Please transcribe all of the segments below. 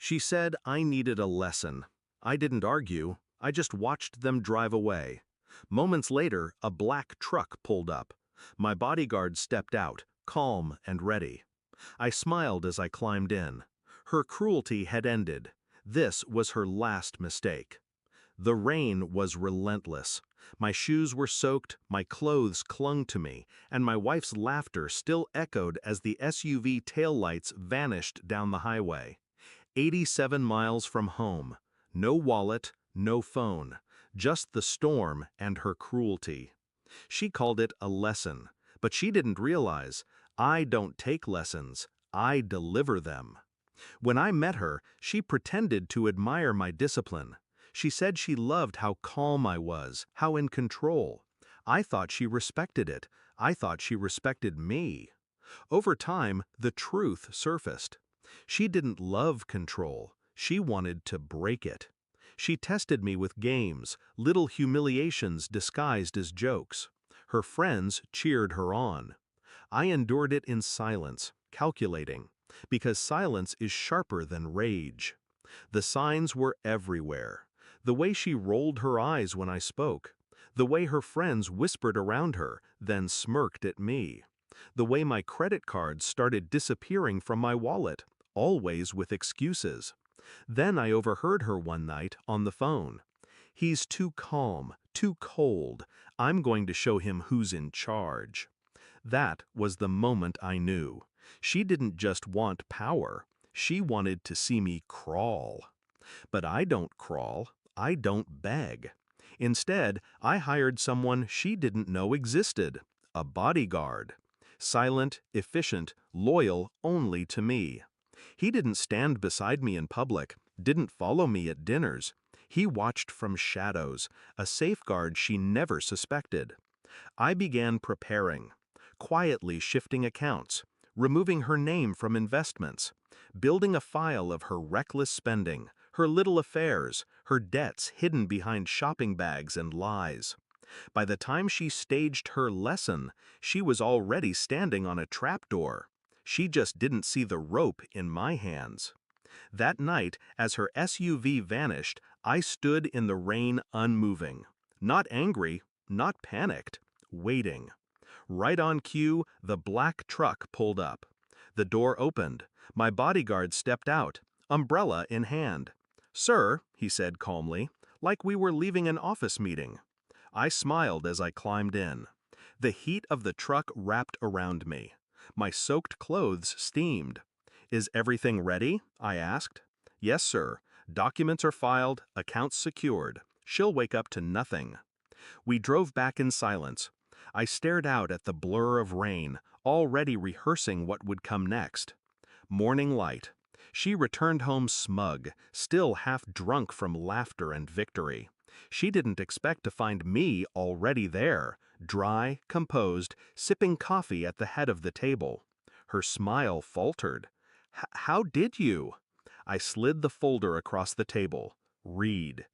She said I needed a lesson. I didn't argue, I just watched them drive away. Moments later, a black truck pulled up. My bodyguard stepped out, calm and ready. I smiled as I climbed in. Her cruelty had ended. This was her last mistake. The rain was relentless. My shoes were soaked, my clothes clung to me, and my wife's laughter still echoed as the SUV taillights vanished down the highway. 87 miles from home. No wallet, no phone. Just the storm and her cruelty. She called it a lesson, but she didn't realize I don't take lessons, I deliver them. When I met her, she pretended to admire my discipline. She said she loved how calm I was, how in control. I thought she respected it. I thought she respected me. Over time, the truth surfaced. She didn't love control. She wanted to break it. She tested me with games, little humiliations disguised as jokes. Her friends cheered her on. I endured it in silence, calculating, because silence is sharper than rage. The signs were everywhere. The way she rolled her eyes when I spoke. The way her friends whispered around her, then smirked at me. The way my credit cards started disappearing from my wallet, always with excuses. Then I overheard her one night on the phone. "He's too calm, too cold. I'm going to show him who's in charge." That was the moment I knew. She didn't just want power. She wanted to see me crawl. But I don't crawl. I don't beg. Instead, I hired someone she didn't know existed, a bodyguard. Silent, efficient, loyal only to me. He didn't stand beside me in public, didn't follow me at dinners. He watched from shadows, a safeguard she never suspected. I began preparing, quietly shifting accounts, removing her name from investments, building a file of her reckless spending, her little affairs, her debts hidden behind shopping bags and lies. By the time she staged her lesson, she was already standing on a trapdoor. She just didn't see the rope in my hands. That night, as her SUV vanished, I stood in the rain unmoving. Not angry, not panicked, waiting. Right on cue, the black truck pulled up. The door opened. My bodyguard stepped out, umbrella in hand. "Sir," he said calmly, like we were leaving an office meeting. I smiled as I climbed in. The heat of the truck wrapped around me. My soaked clothes steamed. "Is everything ready?" I asked. "Yes, sir. Documents are filed, accounts secured. She'll wake up to nothing." We drove back in silence. I stared out at the blur of rain, already rehearsing what would come next. Morning light. She returned home smug, still half drunk from laughter and victory. She didn't expect to find me already there, dry, composed, sipping coffee at the head of the table. Her smile faltered. "How did you?" I slid the folder across the table. Read.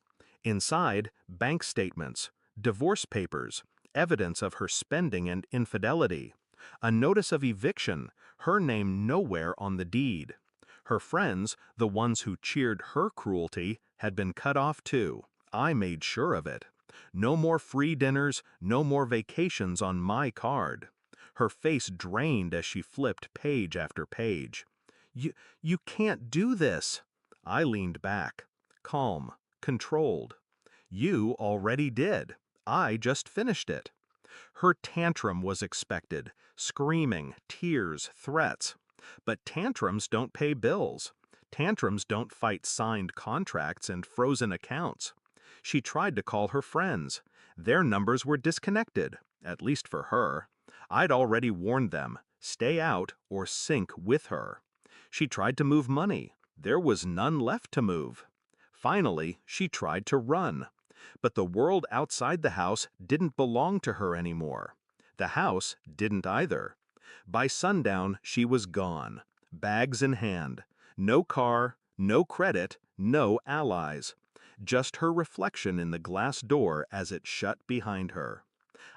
Inside, bank statements, divorce papers, evidence of her spending and infidelity. A notice of eviction, her name nowhere on the deed. Her friends, the ones who cheered her cruelty, had been cut off too. I made sure of it. No more free dinners, no more vacations on my card. Her face drained as she flipped page after page. You can't do this." I leaned back, calm, controlled. "You already did. I just finished it." Her tantrum was expected, screaming, tears, threats. But tantrums don't pay bills. Tantrums don't fight signed contracts and frozen accounts. She tried to call her friends. Their numbers were disconnected, at least for her. I'd already warned them, stay out or sink with her. She tried to move money. There was none left to move. Finally, she tried to run. But the world outside the house didn't belong to her anymore. The house didn't either. By sundown, she was gone, bags in hand. No car, no credit, no allies. Just her reflection in the glass door as it shut behind her.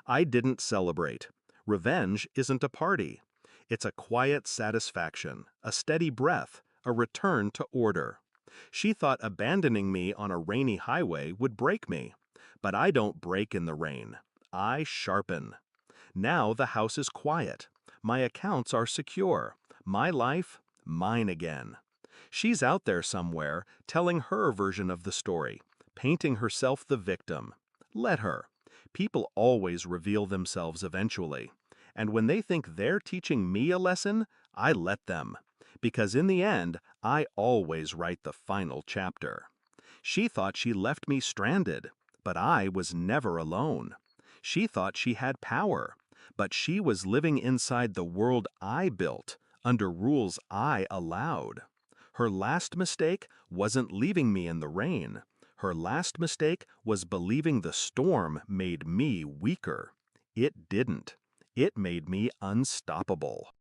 I didn't celebrate. Revenge isn't a party. It's a quiet satisfaction, a steady breath, a return to order. She thought abandoning me on a rainy highway would break me. But I don't break in the rain. I sharpen. Now the house is quiet. My accounts are secure. My life, mine again. She's out there somewhere, telling her version of the story, painting herself the victim. Let her. People always reveal themselves eventually. And when they think they're teaching me a lesson, I let them. Because in the end, I always write the final chapter. She thought she left me stranded, but I was never alone. She thought she had power, but she was living inside the world I built, under rules I allowed. Her last mistake wasn't leaving me in the rain. Her last mistake was believing the storm made me weaker. It didn't. It made me unstoppable.